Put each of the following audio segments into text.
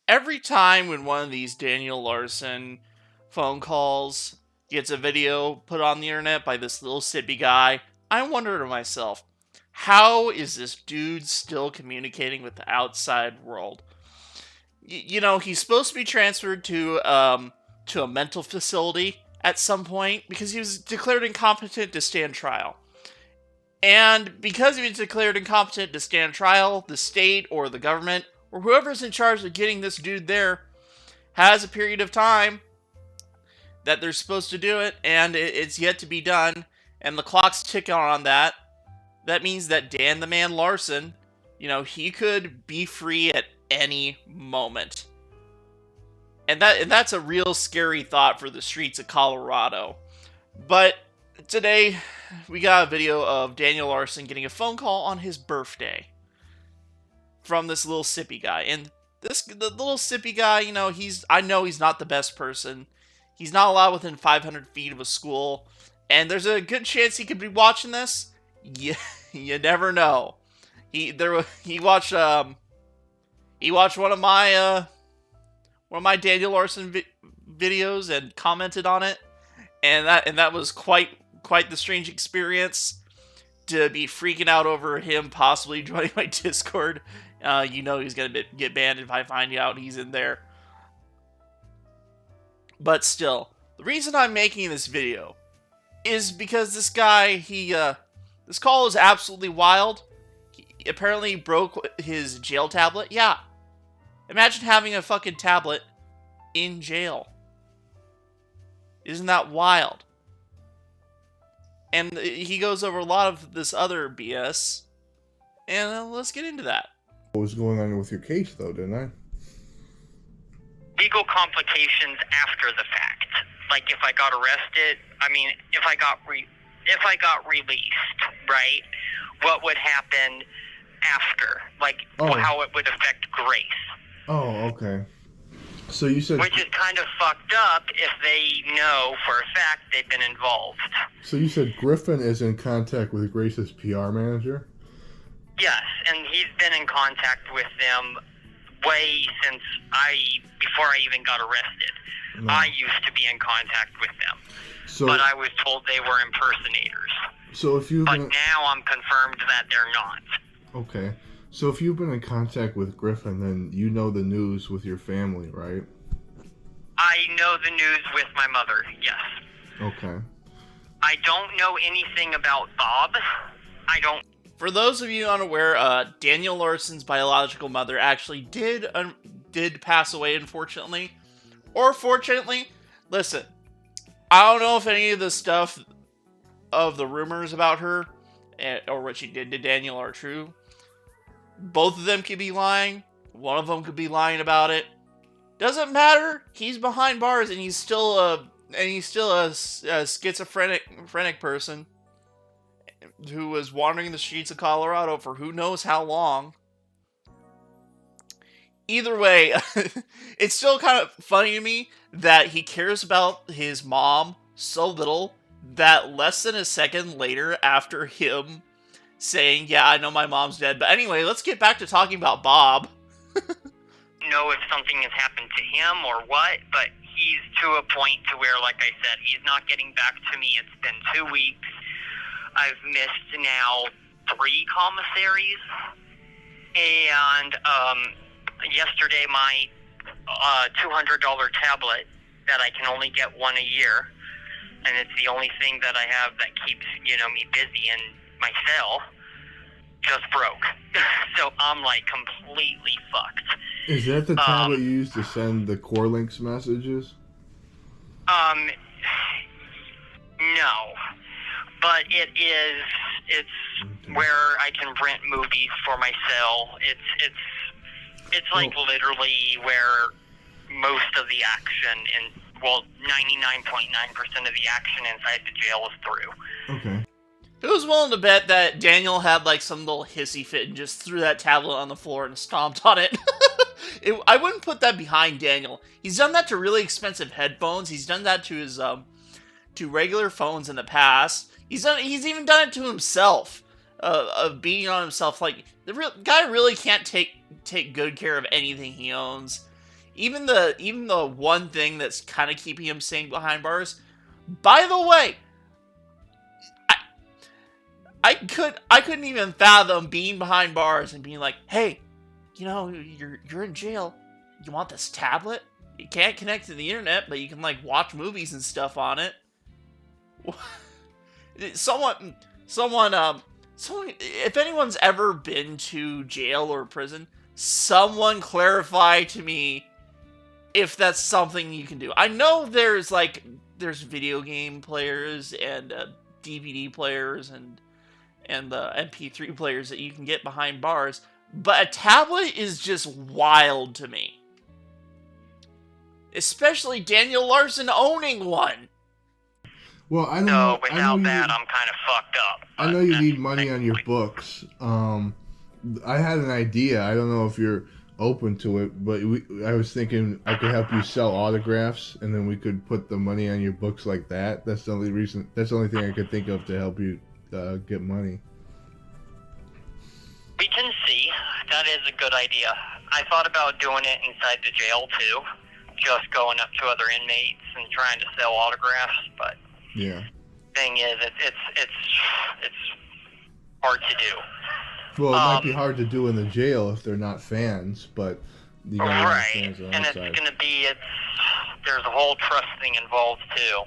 every time when one of these Daniel Larson phone calls gets a video put on the internet by this little sippy guy, I wonder to myself, how is this dude still communicating with the outside world? He's supposed to be transferred to a mental facility at some point because he was declared incompetent to stand trial. And because he was declared incompetent to stand trial, the state or the government or whoever's in charge of getting this dude there has a period of time that they're supposed to do it, and it's yet to be done, and the clock's ticking on that. That means that Dan the Man Larson, he could be free at any moment. And that's a real scary thought for the streets of Colorado. But today, we got a video of Daniel Larson getting a phone call on his birthday from this little sippy guy. And the little sippy guy, I know he's not the best person. He's not allowed within 500 feet of a school. And there's a good chance he could be watching this. You never know. He watched one of my Daniel Larson videos and commented on it, and that was quite the strange experience to be freaking out over him possibly joining my Discord. He's gonna get banned if I find out he's in there. But still, the reason I'm making this video is because this guy, this call is absolutely wild. He apparently broke his jail tablet. Yeah. Imagine having a fucking tablet in jail. Isn't that wild? And he goes over a lot of this other BS. And let's get into that. What was going on with your case, though, didn't I? Legal complications after the fact. Like if I got arrested, if I got released, right? What would happen after? How it would affect Grace. Oh, okay. So you said... Which is kind of fucked up if they know for a fact they've been involved. So you said Griffin is in contact with Grace's PR manager? Yes, and he's been in contact with them way since before I even got arrested. No. I used to be in contact with them. But I was told they were impersonators. But now I'm confirmed that they're not. Okay. So if you've been in contact with Griffin, then you know the news with your family, right? I know the news with my mother, yes. Okay. I don't know anything about Bob. For those of you unaware, Daniel Larson's biological mother actually did pass away, unfortunately. Or fortunately. Listen, I don't know if any of the stuff of the rumors about her or what she did to Daniel are true. Both of them could be lying. One of them could be lying about it. Doesn't matter. He's behind bars, and he's still a schizophrenic person who was wandering the streets of Colorado for who knows how long. Either way, it's still kind of funny to me that he cares about his mom so little that less than a second later after him saying, yeah, I know my mom's dead. But anyway, let's get back to talking about Bob. Know if something has happened to him or what, but he's to a point to where, like I said, he's not getting back to me. It's been 2 weeks. I've missed now 3 commissaries. And yesterday my $200 tablet that I can only get one a year, and it's the only thing that I have that keeps me busy in my cell, just broke. So I'm completely fucked. Is that the tablet you used to send the core links messages? No. But it's where I can rent movies for my cell. It's literally where most of the action 99.9% of the action inside the jail is through. Okay. Who's willing to bet that Daniel had some little hissy fit and just threw that tablet on the floor and stomped on it? I wouldn't put that behind Daniel. He's done that to really expensive headphones. He's done that to his to regular phones in the past. He's even done it to himself. Of beating on himself. The guy really can't take good care of anything he owns. even the one thing that's kind of keeping him sane behind bars. By the way, I couldn't even fathom being behind bars and being like, hey, you're in jail. You want this tablet? You can't connect to the internet, but you can like watch movies and stuff on it. Someone, if anyone's ever been to jail or prison, someone clarify to me if that's something you can do. I know there's video game players and DVD players and MP3 players that you can get behind bars, but a tablet is just wild to me. Especially Daniel Larson owning one. Well, I don't know. Without that, I'm kind of fucked up. I know you need money on your books. I had an idea. I don't know if you're open to it, but I was thinking I could help you sell autographs, and then we could put the money on your books like that. That's the only reason. That's the only thing I could think of to help you get money. We can see. That is a good idea. I thought about doing it inside the jail too, just going up to other inmates and trying to sell autographs. But yeah, thing is, it's hard to do. Well, it might be hard to do in the jail if they're not fans, but you gotta have fans on the and outside. it's gonna be there's a whole trust thing involved too.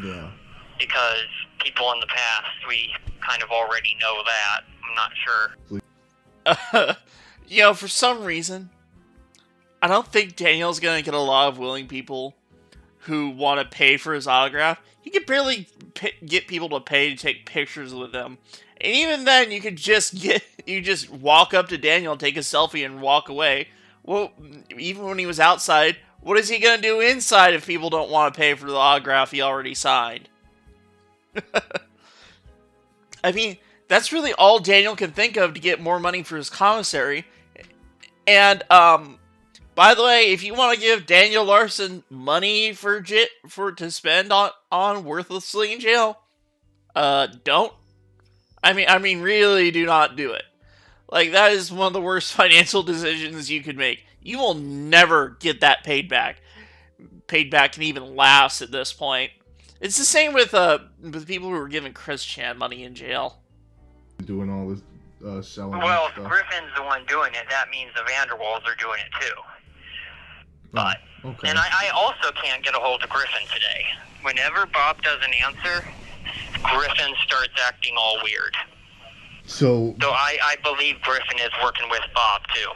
Yeah. Because people in the past, we kind of already know that. I'm not sure. For some reason, I don't think Daniel's gonna get a lot of willing people who want to pay for his autograph. He could barely get people to pay to take pictures with him. And even then, you just walk up to Daniel, take a selfie, and walk away. Well, even when he was outside, what is he gonna do inside if people don't want to pay for the autograph he already signed? I mean, that's really all Daniel can think of to get more money for his commissary. And, by the way, if you want to give Daniel Larson money to spend on worthlessly in jail, don't. I mean, really do not do it. Like, that is one of the worst financial decisions you could make. You will never get that paid back. Paid back can even last at this point. It's the same with people who were giving Chris Chan money in jail. Doing all this selling. Well, if stuff. Griffin's the one doing it, that means the Vanderwalls are doing it too. But, okay. And I also can't get a hold of Griffin today. Whenever Bob doesn't answer, Griffin starts acting all weird. So I believe Griffin is working with Bob too.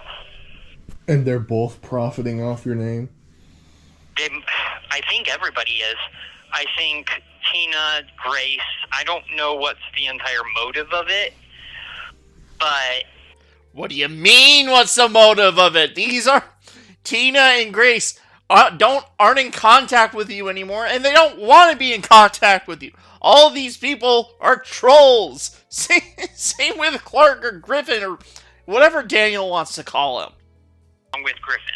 And they're both profiting off your name? I think everybody is. I think Tina, Grace, I don't know what's the entire motive of it, but... What do you mean, what's the motive of it? These are... Tina and Grace aren't in contact with you anymore, and they don't want to be in contact with you. All these people are trolls. Same with Clark or Griffin or whatever Daniel wants to call him. With Griffin.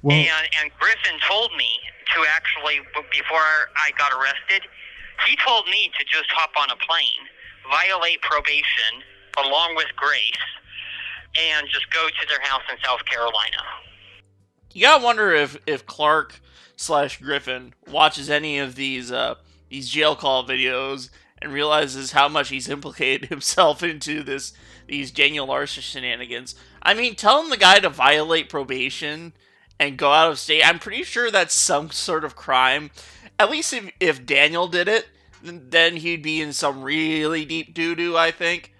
Well, and Griffin told me to actually, before I got arrested, he told me to just hop on a plane, violate probation, along with Grace, and just go to their house in South Carolina. You gotta wonder if Clark/Griffin watches any of these jail call videos and realizes how much he's implicated himself into these Daniel Larson shenanigans. I mean, telling the guy to violate probation and go out of state, I'm pretty sure that's some sort of crime. At least if Daniel did it, then he'd be in some really deep doo-doo, I think.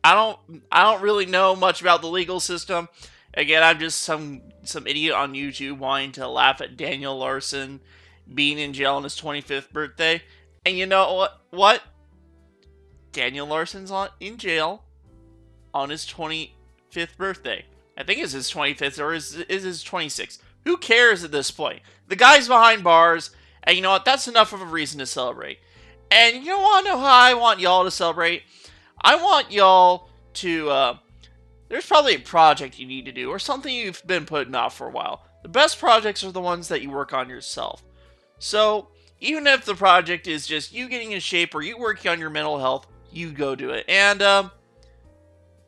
I don't really know much about the legal system. Again, I'm just some idiot on YouTube wanting to laugh at Daniel Larson being in jail on his 25th birthday. And you know what? Daniel Larson's in jail on his 25th birthday. I think it's his 25th or is his 26th. Who cares at this point? The guy's behind bars, and you know what? That's enough of a reason to celebrate. And you want to know how I want y'all to celebrate? I want y'all to, there's probably a project you need to do, or something you've been putting off for a while. The best projects are the ones that you work on yourself. So, even if the project is just you getting in shape, or you working on your mental health, you go do it. And,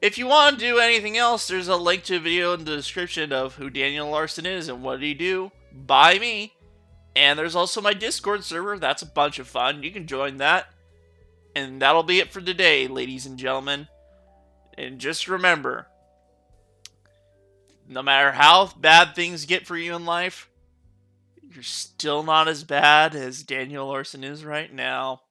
If you want to do anything else, there's a link to a video in the description of who Daniel Larson is and what did he do by me. And there's also my Discord server. That's a bunch of fun. You can join that. And that'll be it for today, ladies and gentlemen. And just remember, no matter how bad things get for you in life, you're still not as bad as Daniel Larson is right now.